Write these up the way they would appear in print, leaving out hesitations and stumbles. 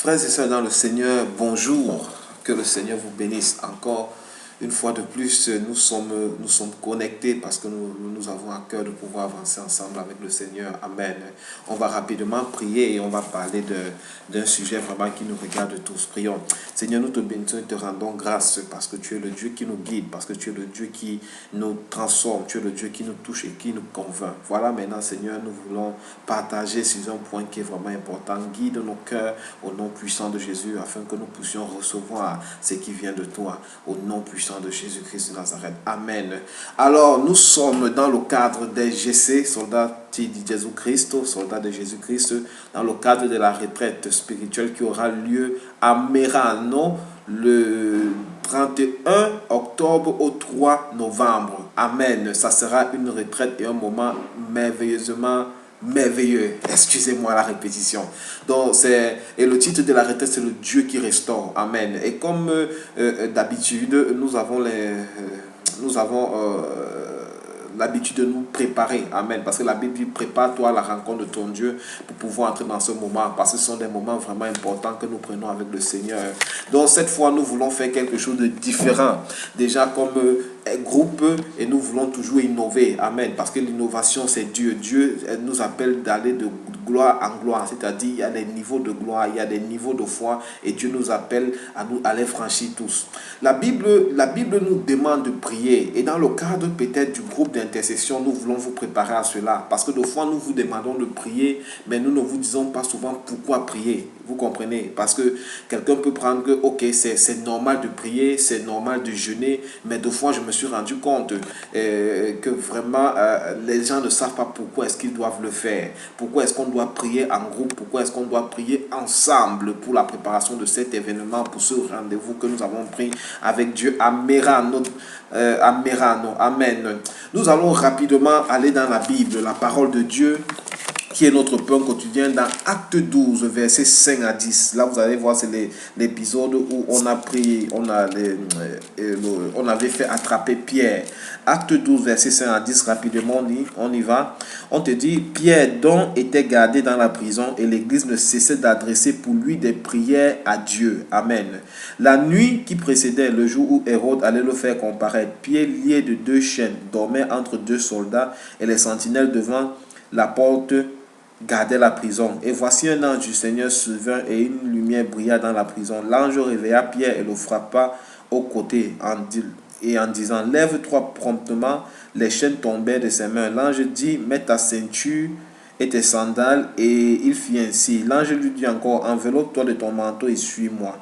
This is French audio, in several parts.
Frères et sœurs dans le Seigneur, bonjour. Que le Seigneur vous bénisse encore. Une fois de plus, nous sommes connectés parce que nous avons à cœur de pouvoir avancer ensemble avec le Seigneur. Amen. On va rapidement prier et on va parler d'un sujet vraiment qui nous regarde tous. Prions. Seigneur, nous te bénissons et te rendons grâce parce que tu es le Dieu qui nous guide, parce que tu es le Dieu qui nous transforme, tu es le Dieu qui nous touche et qui nous convainc. Voilà maintenant, Seigneur, nous voulons partager sur un point qui est vraiment important. Guide nos cœurs au nom puissant de Jésus afin que nous puissions recevoir ce qui vient de toi. Au nom puissant de Jésus-Christ de Nazareth. Amen. Alors, nous sommes dans le cadre des GC, soldats de Jésus-Christ, soldats de Jésus-Christ, dans le cadre de la retraite spirituelle qui aura lieu à Merano le 31 octobre au 3 novembre. Amen. Ça sera une retraite et un moment merveilleusement merveilleux. Excusez-moi la répétition. Donc, et le titre de la retraite, c'est le Dieu qui restaure. Amen. Et comme d'habitude, nous avons l'habitude de nous préparer. Amen. Parce que la Bible dit, prépare-toi à la rencontre de ton Dieu pour pouvoir entrer dans ce moment. Parce que ce sont des moments vraiment importants que nous prenons avec le Seigneur. Donc cette fois, nous voulons faire quelque chose de différent. Déjà comme groupe, et nous voulons toujours innover. Amen. Parce que l'innovation, c'est Dieu. Dieu nous appelle d'aller de gloire en gloire. C'est-à-dire, il y a des niveaux de gloire, il y a des niveaux de foi. Et Dieu nous appelle à nous aller franchir tous. La Bible nous demande de prier. Et dans le cadre peut-être du groupe d'intercession, nous voulons vous préparer à cela. Parce que des fois, nous vous demandons de prier, mais nous ne vous disons pas souvent pourquoi prier. Vous comprenez? Parce que quelqu'un peut prendre que, ok, c'est normal de prier, c'est normal de jeûner, mais deux fois, je me suis rendu compte que vraiment, les gens ne savent pas pourquoi est-ce qu'ils doivent le faire. Pourquoi est-ce qu'on doit prier en groupe? Pourquoi est-ce qu'on doit prier ensemble pour la préparation de cet événement, pour ce rendez-vous que nous avons pris avec Dieu à Merano. Amen. Nous allons rapidement aller dans la Bible, la parole de Dieu, qui est notre pain quotidien, dans Acte 12, versets 5 à 10. Là, vous allez voir, c'est l'épisode où on avait fait attraper Pierre. Acte 12, versets 5 à 10, rapidement, on y va. On te dit, Pierre, dont était gardé dans la prison, et l'église ne cessait d'adresser pour lui des prières à Dieu. Amen. La nuit qui précédait le jour où Hérode allait le faire comparaître, Pierre, lié de 2 chaînes, dormait entre 2 soldats, et les sentinelles devant la porte gardait la prison. Et voici un ange du Seigneur survint et une lumière brilla dans la prison. L'ange réveilla Pierre et le frappa au côté en disant, lève-toi promptement. Les chaînes tombèrent de ses mains. L'ange dit, mets ta ceinture et tes sandales. Et il fit ainsi. L'ange lui dit encore, enveloppe-toi de ton manteau et suis-moi.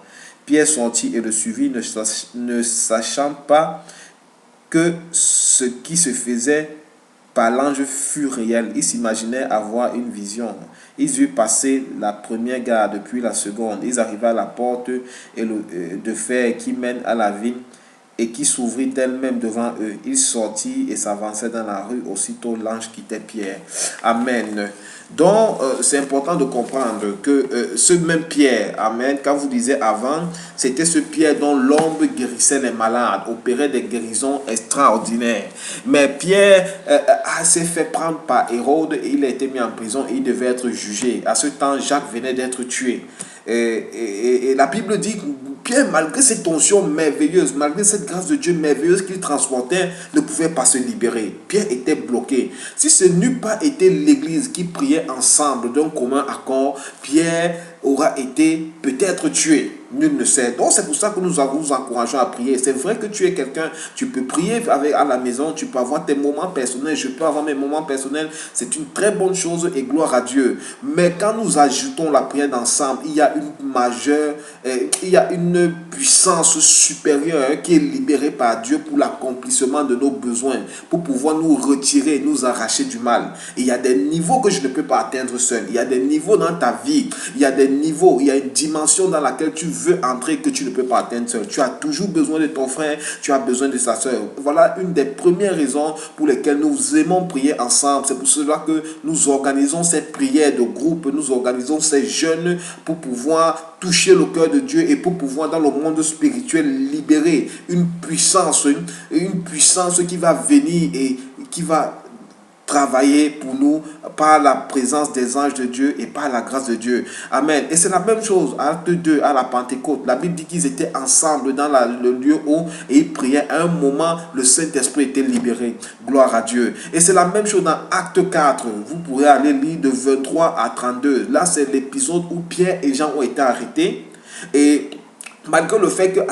Pierre sortit et le suivit, ne sachant pas que ce qui se faisait par l'ange fut réel. Il s'imaginait avoir une vision. Ils eurent passé la première garde, puis la seconde. Ils arrivaient à la porte de fer qui mène à la ville et qui s'ouvrit d'elle-même devant eux. Ils sortirent et s'avançaient dans la rue. Aussitôt l'ange quittait Pierre. Amen. Donc, c'est important de comprendre que ce même Pierre, amen, quand vous disiez avant, c'était ce Pierre dont l'ombre guérissait les malades, opérait des guérisons extraordinaires. Mais Pierre s'est fait prendre par Hérode et il a été mis en prison et il devait être jugé. À ce temps, Jacques venait d'être tué. Et la Bible dit que Pierre, malgré cette onction merveilleuse, malgré cette grâce de Dieu merveilleuse qu'il transportait, ne pouvait pas se libérer. Pierre était bloqué. Si ce n'eût pas été l'église qui priait ensemble d'un commun accord, Pierre aura été peut-être tué. Nul ne sait. Donc c'est pour ça que nous vous encourageons à prier. C'est vrai que tu es quelqu'un, tu peux prier à la maison, tu peux avoir tes moments personnels, je peux avoir mes moments personnels. C'est une très bonne chose et gloire à Dieu. Mais quand nous ajoutons la prière ensemble, il y a une puissance supérieure qui est libérée par Dieu pour l'accomplissement de nos besoins, pour pouvoir nous retirer, nous arracher du mal. Et il y a des niveaux que je ne peux pas atteindre seul. Il y a des niveaux dans ta vie, il y a des niveaux, il y a une dimension dans laquelle tu veux entrer que tu ne peux pas atteindre seul. Tu as toujours besoin de ton frère, tu as besoin de sa soeur. Voilà une des premières raisons pour lesquelles nous aimons prier ensemble. C'est pour cela que nous organisons ces prières de groupe, nous organisons ces jeûnes pour pouvoir toucher le cœur de Dieu et pour pouvoir dans le monde spirituel libérer une puissance qui va venir et qui va travailler pour nous par la présence des anges de Dieu et par la grâce de Dieu. Amen. Et c'est la même chose, acte 2, à la Pentecôte. La Bible dit qu'ils étaient ensemble dans le lieu haut et ils priaient. À un moment, le Saint-Esprit était libéré. Gloire à Dieu. Et c'est la même chose dans acte 4. Vous pourrez aller lire de 23 à 32. Là, c'est l'épisode où Pierre et Jean ont été arrêtés. Et malgré le fait qu'à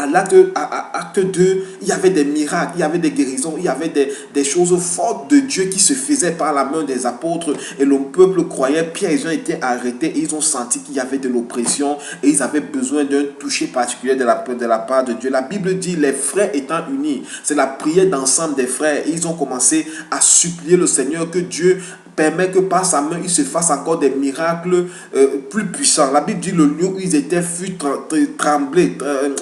acte 2, il y avait des miracles, il y avait des guérisons, il y avait des choses fortes de Dieu qui se faisaient par la main des apôtres. Et le peuple croyait. Pierre et Jean étaient arrêtés et ils ont senti qu'il y avait de l'oppression et ils avaient besoin d'un toucher particulier de la part de Dieu. La Bible dit, les frères étant unis, c'est la prière d'ensemble des frères. Et ils ont commencé à supplier le Seigneur que Dieu permet que par sa main, il se fasse encore des miracles plus puissants. La Bible dit le lieu où ils étaient fut tremblé,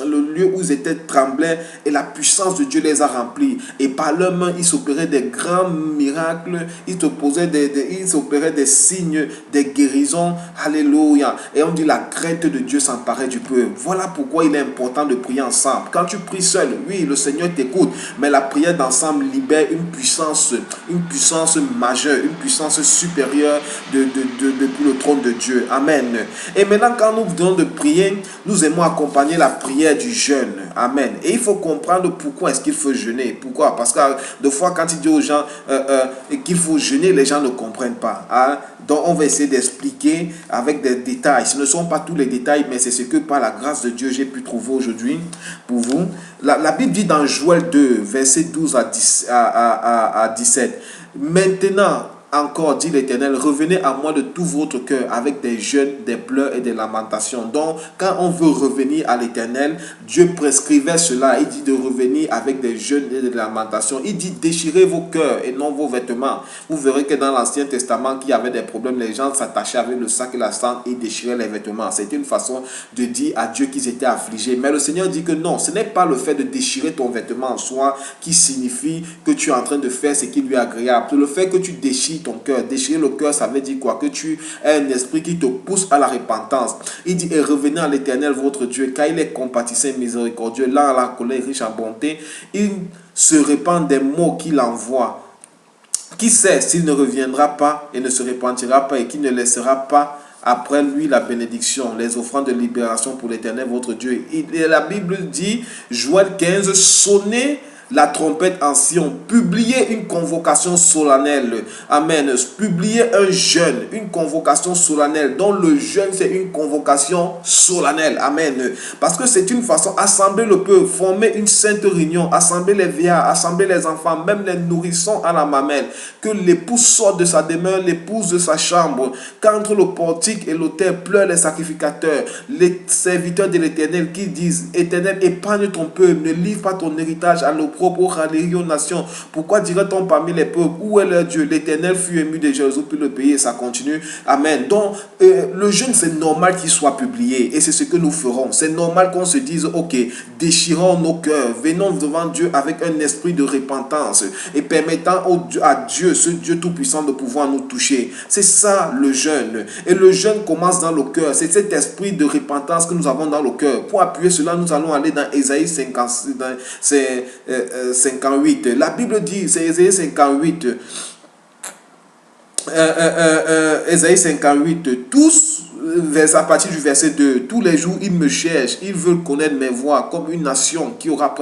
le lieu où ils étaient tremblés et la puissance de Dieu les a remplis. Et par leurs mains, ils s'opéraient des grands miracles, ils s'opéraient des signes, des guérisons. Alléluia. Et on dit la crainte de Dieu s'emparait du peuple. Voilà pourquoi il est important de prier ensemble. Quand tu pries seul, oui, le Seigneur t'écoute, mais la prière d'ensemble libère une puissance majeure, une puissance supérieure depuis le trône de Dieu. Amen. Et maintenant, quand nous venons de prier, nous aimons accompagner la prière du jeûne. Amen. Et il faut comprendre pourquoi est-ce qu'il faut jeûner. Pourquoi? Parce que des fois, quand il dit aux gens qu'il faut jeûner, les gens ne comprennent pas. Hein? Donc, on va essayer d'expliquer avec des détails. Ce ne sont pas tous les détails, mais c'est ce que par la grâce de Dieu, j'ai pu trouver aujourd'hui pour vous. La Bible dit dans Joël 2, verset 12 à 17. Maintenant, encore, dit l'Éternel, revenez à moi de tout votre cœur avec des jeûnes, des pleurs et des lamentations. Donc, quand on veut revenir à l'Éternel, Dieu prescrivait cela. Il dit de revenir avec des jeûnes et des lamentations. Il dit déchirez vos cœurs et non vos vêtements. Vous verrez que dans l'Ancien Testament, qu'il y avait des problèmes, les gens s'attachaient avec le sac et la cendre et déchiraient les vêtements. C'était une façon de dire à Dieu qu'ils étaient affligés. Mais le Seigneur dit que non, ce n'est pas le fait de déchirer ton vêtement en soi qui signifie que tu es en train de faire ce qui lui est agréable. C'est le fait que tu déchires ton cœur. Déchirer le cœur, ça veut dire quoi? Que tu as un esprit qui te pousse à la repentance. Il dit, et revenez à l'Éternel votre Dieu, car il est compatissant et miséricordieux, lent à la colère, riche en bonté. Il se répand des mots qu'il envoie. Qui sait s'il ne reviendra pas et ne se repentira pas et qui ne laissera pas après lui la bénédiction, les offrandes de libération pour l'Éternel votre Dieu. Et la Bible dit, Joël 15, sonnez la trompette en Sion, publier une convocation solennelle. Amen. Publier un jeûne, une convocation solennelle. Dont le jeûne, c'est une convocation solennelle. Amen. Parce que c'est une façon, assembler le peuple, former une sainte réunion, assembler les vieillards, assembler les enfants, même les nourrissons à la mamelle. Que l'épouse sorte de sa demeure, l'épouse de sa chambre. Qu'entre le portique et l'autel pleurent les sacrificateurs, les serviteurs de l'Éternel qui disent, Éternel, épargne ton peuple, ne livre pas ton héritage à l'opprobre aux nations. Pourquoi dirait-on parmi les peuples, où est leur Dieu? L'Éternel fut ému de Jérusalem, puis le pays, et ça continue. Amen. Donc, le jeûne, c'est normal qu'il soit publié, et c'est ce que nous ferons. C'est normal qu'on se dise, ok, déchirons nos cœurs, venons devant Dieu avec un esprit de repentance, et permettant à Dieu, ce Dieu tout-puissant, de pouvoir nous toucher. C'est ça le jeûne. Et le jeûne commence dans le cœur. C'est cet esprit de repentance que nous avons dans le cœur. Pour appuyer cela, nous allons aller dans Ésaïe 58. La Bible dit, c'est Ésaïe 58. Ésaïe 58. Tous, à partir du verset 2, tous les jours ils me cherchent, ils veulent connaître mes voies, comme une nation qui aurait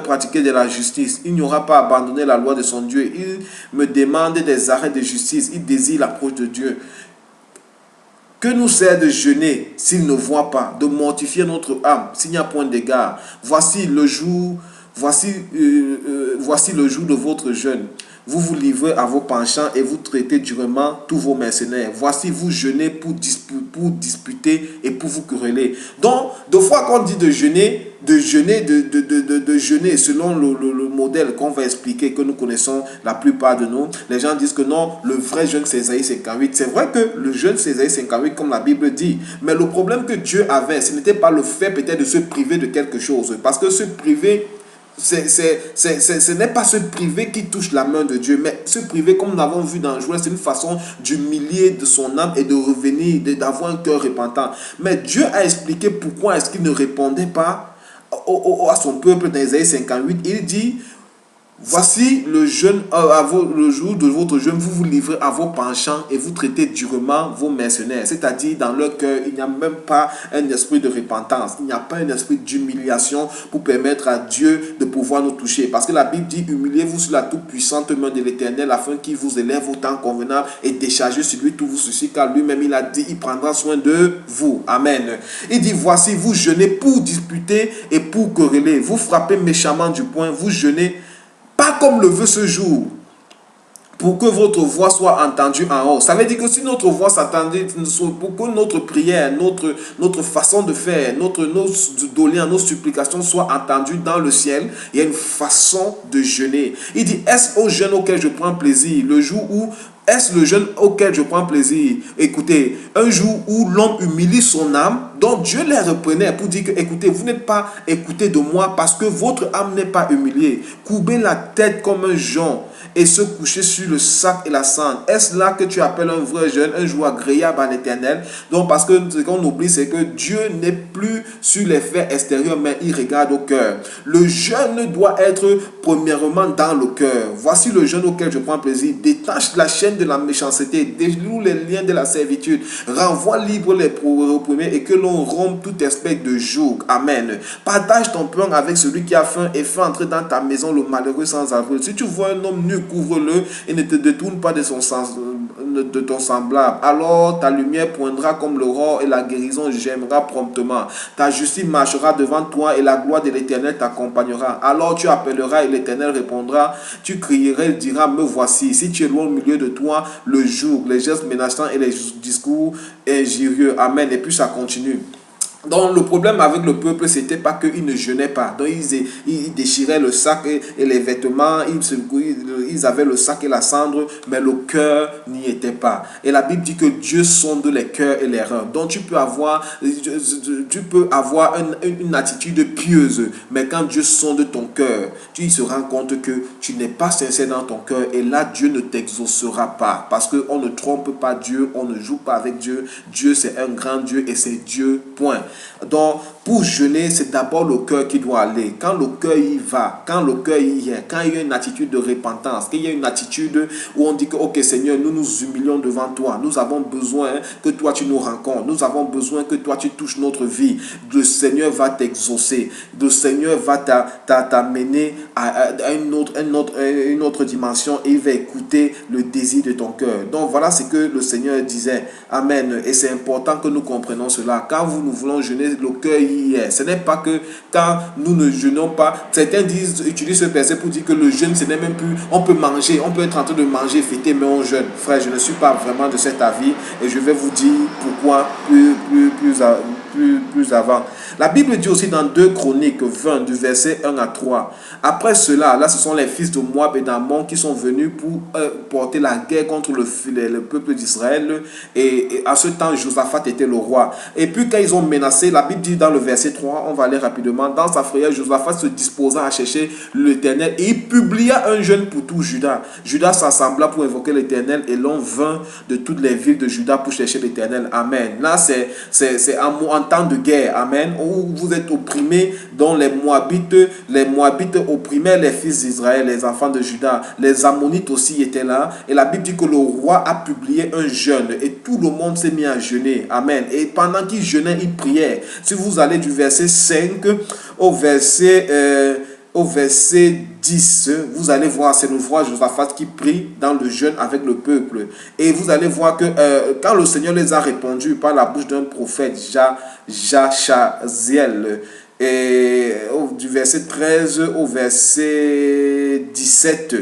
pratiqué de la justice. Il n'y aura pas abandonné la loi de son Dieu. Il me demande des arrêts de justice. Il désire l'approche de Dieu. Que nous sert de jeûner s'il ne voit pas, de mortifier notre âme s'il n'y a point d'égard? Voici le jour de votre jeûne. Vous vous livrez à vos penchants et vous traitez durement tous vos mercenaires. Voici, vous jeûnez pour disputer et pour vous quereller. Donc, deux fois qu'on dit de jeûner, selon le modèle qu'on va expliquer, que nous connaissons la plupart de nous, les gens disent que non, le vrai jeûne c'est Ésaïe 58. C'est vrai que le jeûne c'est Ésaïe 58 comme la Bible dit, mais le problème que Dieu avait, ce n'était pas le fait peut-être de se priver de quelque chose, parce que se priver, ce n'est pas se priver qui touche la main de Dieu, mais se priver, comme nous l'avons vu dans Joël, c'est une façon d'humilier de son âme et de revenir, d'avoir un cœur repentant. Mais Dieu a expliqué pourquoi est-ce qu'il ne répondait pas à son peuple dans Ésaïe 58. Il dit, Voici le jour de votre jeûne, vous vous livrez à vos penchants et vous traitez durement vos mercenaires. C'est-à-dire, dans leur cœur, il n'y a même pas un esprit de repentance. Il n'y a pas un esprit d'humiliation pour permettre à Dieu de pouvoir nous toucher. Parce que la Bible dit, humiliez-vous sur la toute-puissante main de l'Éternel afin qu'il vous élève au temps convenable et déchargez sur lui tous vos soucis, car lui-même, il a dit, il prendra soin de vous. Amen. Il dit, voici, vous jeûnez pour disputer et pour quereller. Vous frappez méchamment du poing, vous jeûnez pas comme le veut ce jour, pour que votre voix soit entendue en haut. Ça veut dire que si notre voix s'attendait, pour que notre prière, notre façon de faire, nos doléances, nos supplications soient entendues dans le ciel, il y a une façon de jeûner. Il dit, est-ce au jeûne auquel je prends plaisir, le jour où est-ce le jeûne auquel je prends plaisir? Écoutez, un jour où l'homme humilie son âme, donc Dieu les reprenait pour dire que, écoutez, vous n'êtes pas écouté de moi parce que votre âme n'est pas humiliée. Courbez la tête comme un jonc et se coucher sur le sac et la cendre. Est-ce là que tu appelles un vrai jeûne, un jour agréable à l'Éternel? Donc, parce que ce qu'on oublie, c'est que Dieu n'est plus sur les faits extérieurs, mais il regarde au cœur. Le jeûne doit être premièrement dans le cœur. Voici le jeûne auquel je prends plaisir. Détache la chaîne de la méchanceté, déloue les liens de la servitude, renvoie libre les opprimés et que l'on rompe tout espèce de joug. Amen. Partage ton pain avec celui qui a faim et fais entrer dans ta maison le malheureux sans abri. Si tu vois un homme nu, couvre-le et ne te détourne pas de ton semblable. Alors ta lumière poindra comme l'aurore et la guérison gênera promptement. Ta justice marchera devant toi et la gloire de l'Éternel t'accompagnera. Alors tu appelleras et l'Éternel répondra. Tu crieras, il dira, me voici. Si tu es loin au milieu de toi, le jour, les gestes menaçants et les discours injurieux. Amen. Et puis ça continue. Donc le problème avec le peuple, c'était pas qu'ils ne jeûnaient pas. Donc ils déchiraient le sac et les vêtements, ils avaient le sac et la cendre, mais le cœur n'y était pas. Et la Bible dit que Dieu sonde les cœurs et les reins. Donc tu peux avoir une attitude pieuse, mais quand Dieu sonde ton cœur, tu se rends compte que tu n'es pas sincère dans ton cœur et là Dieu ne t'exaucera pas. Parce qu'on ne trompe pas Dieu, on ne joue pas avec Dieu. Dieu c'est un grand Dieu et c'est Dieu, point. Donc, pour jeûner, c'est d'abord le cœur qui doit aller. Quand le cœur y va, quand le cœur y est, quand il y a une attitude de repentance, qu'il y a une attitude où on dit que, ok Seigneur, nous nous humilions devant toi. Nous avons besoin que toi tu nous rencontres. Nous avons besoin que toi tu touches notre vie. Le Seigneur va t'exaucer. Le Seigneur va t'amener à une autre dimension et il va écouter le désir de ton cœur. Donc, voilà ce que le Seigneur disait. Amen. Et c'est important que nous comprenions cela. Quand nous voulons jeûner, le cœur y est. Ce n'est pas que quand nous ne jeûnons pas, certains utilisent ce verset pour dire que le jeûne, ce n'est même plus, on peut manger, on peut être en train de manger, fêter, mais on jeûne. Frère, je ne suis pas vraiment de cet avis et je vais vous dire pourquoi plus avant. La Bible dit aussi dans 2 Chroniques 20 du verset 1 à 3. Après cela, là ce sont les fils de Moab et d'Ammon qui sont venus pour porter la guerre contre le peuple d'Israël et à ce temps Josaphat était le roi. Et puis quand ils ont menacé, la Bible dit dans le verset 3, on va aller rapidement, dans sa frayeur Josaphat se disposa à chercher l'Éternel et il publia un jeûne pour tout Juda. Juda s'assembla pour invoquer l'Éternel et l'on vint de toutes les villes de Juda pour chercher l'Éternel. Amen. Là c'est en temps de guerre. Amen. Où vous êtes opprimés, dont les Moabites opprimaient les fils d'Israël, les enfants de Juda. Les Ammonites aussi étaient là. Et la Bible dit que le roi a publié un jeûne et tout le monde s'est mis à jeûner. Amen. Et pendant qu'il jeûnait, il priait. Si vous allez du verset 5 au verset 10, vous allez voir, c'est le roi Josaphat qui prie dans le jeûne avec le peuple. Et vous allez voir que quand le Seigneur les a répondus par la bouche d'un prophète, Jachaziel, et du verset 13 au verset 17,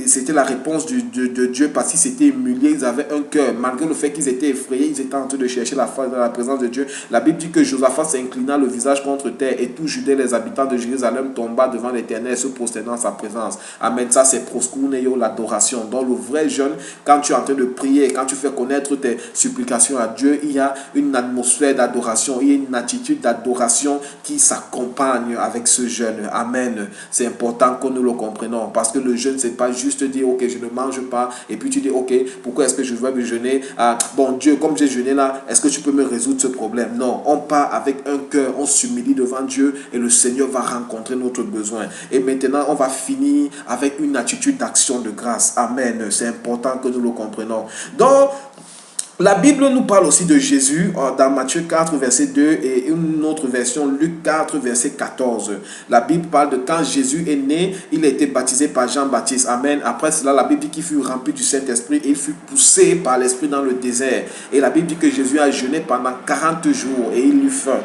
c'était la réponse de Dieu parce qu'ils s'étaient humiliés, ils avaient un cœur, malgré le fait qu'ils étaient effrayés, ils étaient en train de chercher la présence de Dieu. La Bible dit que Josaphat s'inclina le visage contre terre et tout Judée, les habitants de Jérusalem tomba devant l'Éternel se prosternant en sa présence. Amen. Ça c'est proskuneo, l'adoration. Donc le vrai jeûne, quand tu es en train de prier, quand tu fais connaître tes supplications à Dieu, il y a une atmosphère d'adoration, il y a une attitude d'adoration qui s'accompagne avec ce jeûne. Amen. C'est important que nous le comprenions. parce que le jeûne, c'est pas juste dire, ok, je ne mange pas, et puis tu dis, ok, pourquoi est-ce que je dois me jeûner? Ah, bon Dieu, comme j'ai jeûné là, est-ce que tu peux me résoudre ce problème? Non, on part avec un cœur, on s'humilie devant Dieu, et le Seigneur va rencontrer notre besoin. Et maintenant, on va finir avec une attitude d'action de grâce. Amen. C'est important que nous le comprenions. Donc, la Bible nous parle aussi de Jésus dans Matthieu 4, verset 2 et une autre version, Luc 4, verset 14. La Bible parle de quand Jésus est né, il a été baptisé par Jean-Baptiste. Amen. Après cela, la Bible dit qu'il fut rempli du Saint-Esprit et il fut poussé par l'Esprit dans le désert. Et la Bible dit que Jésus a jeûné pendant 40 jours et il eut faim.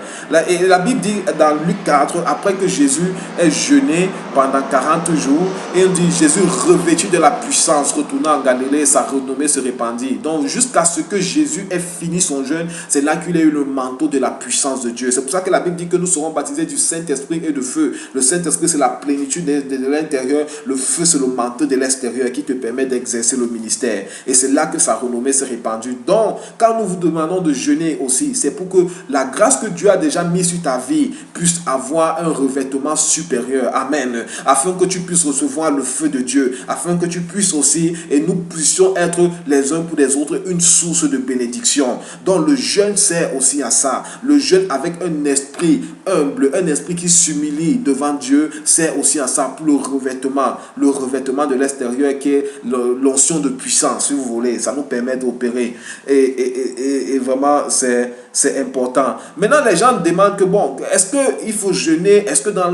Et la Bible dit dans Luc 4, après que Jésus ait jeûné pendant 40 jours, et on dit Jésus revêtu de la puissance, retourna en Galilée et sa renommée se répandit. Donc jusqu'à ce que Jésus ait fini son jeûne, c'est là qu'il a eu le manteau de la puissance de Dieu. C'est pour ça que la Bible dit que nous serons baptisés du Saint-Esprit et de feu. Le Saint-Esprit, c'est la plénitude de l'intérieur. Le feu, c'est le manteau de l'extérieur qui te permet d'exercer le ministère. Et c'est là que sa renommée s'est répandue. Donc, quand nous vous demandons de jeûner aussi, c'est pour que la grâce que Dieu a déjà mise sur ta vie puisse avoir un revêtement supérieur. Amen. Afin que tu puisses recevoir le feu de Dieu. Afin que tu puisses aussi, et nous puissions être les uns pour les autres, une source de bénédiction. Donc le jeûne sert aussi à ça. Le jeûne avec un esprit humble, un esprit qui s'humilie devant Dieu, sert aussi à ça pour le revêtement de l'extérieur qui est l'onction de puissance, si vous voulez. Ça nous permet d'opérer. Et vraiment, c'est important. Maintenant, les gens demandent que, bon, est-ce qu'il faut jeûner? Est-ce que dans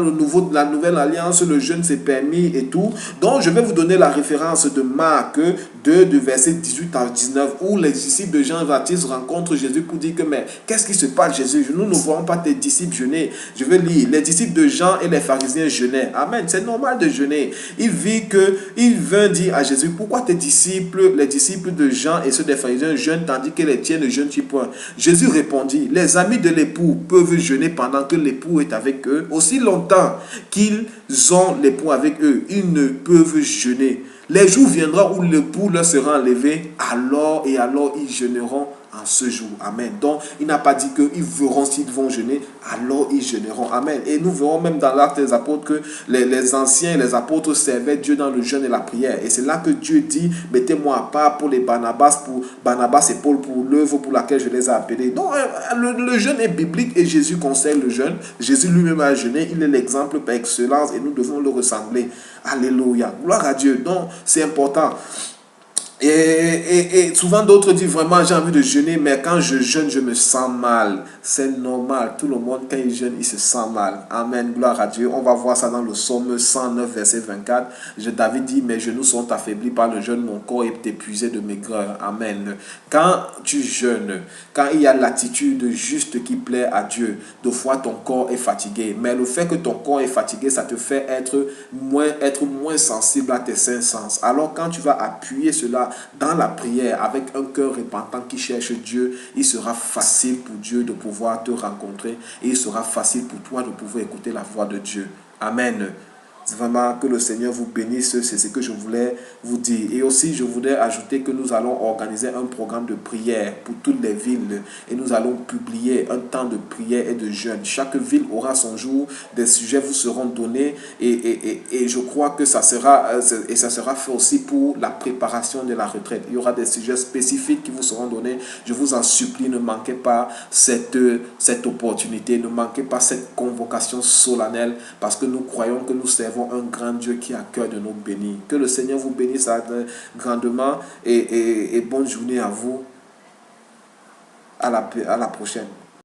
la nouvelle alliance, le jeûne c'est permis et tout? Donc, je vais vous donner la référence de Marc 2, du verset 18 à 19, où les disciples de Jean-Baptiste rencontrent Jésus pour dire que, mais qu'est-ce qui se passe, Jésus? Nous ne voyons pas tes disciples jeûner. Je vais lire. Les disciples de Jean et les pharisiens jeûnaient. Amen. C'est normal de jeûner. Il vint dire à Jésus, pourquoi les disciples de Jean et ceux des pharisiens jeûnent, tandis que les tiens ne jeûnent-ils point? Jésus répondit, les amis de l'époux peuvent jeûner pendant que l'époux est avec eux. Aussi longtemps qu'ils ont l'époux avec eux, ils ne peuvent jeûner. Les jours viendront où l'époux leur sera enlevé, alors ils jeûneront en ce jour. Amen. Donc, il n'a pas dit qu'ils verront s'ils vont jeûner, alors ils jeûneront. Amen. Et nous verrons même dans l'acte des apôtres que les anciens et les apôtres servaient Dieu dans le jeûne et la prière. Et c'est là que Dieu dit, mettez-moi à part pour les Barnabas et Paul pour l'œuvre pour laquelle je les ai appelés. Donc, le jeûne est biblique et Jésus conseille le jeûne. Jésus lui-même a jeûné. Il est l'exemple par excellence et nous devons le ressembler. Alléluia. Gloire à Dieu. Donc, c'est important. Et souvent d'autres disent vraiment j'ai envie de jeûner, mais quand je jeûne je me sens mal. C'est normal, tout le monde quand il jeûne il se sent mal. Amen, gloire à Dieu. On va voir ça dans le psaume 109 verset 24. David dit mes genoux sont affaiblis par le jeûne, mon corps est épuisé de maigreur. Amen. Quand tu jeûnes, quand il y a l'attitude juste qui plaît à Dieu, de fois ton corps est fatigué, mais le fait que ton corps est fatigué, ça te fait être moins sensible à tes cinq sens. Alors quand tu vas appuyer cela dans la prière avec un cœur repentant qui cherche Dieu, il sera facile pour Dieu de pouvoir te rencontrer et il sera facile pour toi de pouvoir écouter la voix de Dieu. Amen. Vraiment que le Seigneur vous bénisse, c'est ce que je voulais vous dire. Et aussi je voudrais ajouter que nous allons organiser un programme de prière pour toutes les villes et nous allons publier un temps de prière et de jeûne. Chaque ville aura son jour, des sujets vous seront donnés et je crois que ça sera fait aussi pour la préparation de la retraite. Il y aura des sujets spécifiques qui vous seront donnés. Je vous en supplie, ne manquez pas cette opportunité, ne manquez pas cette convocation solennelle parce que nous croyons que nous servons un grand Dieu qui a cœur de nous bénir. Que le Seigneur vous bénisse grandement et bonne journée à vous. À la prochaine.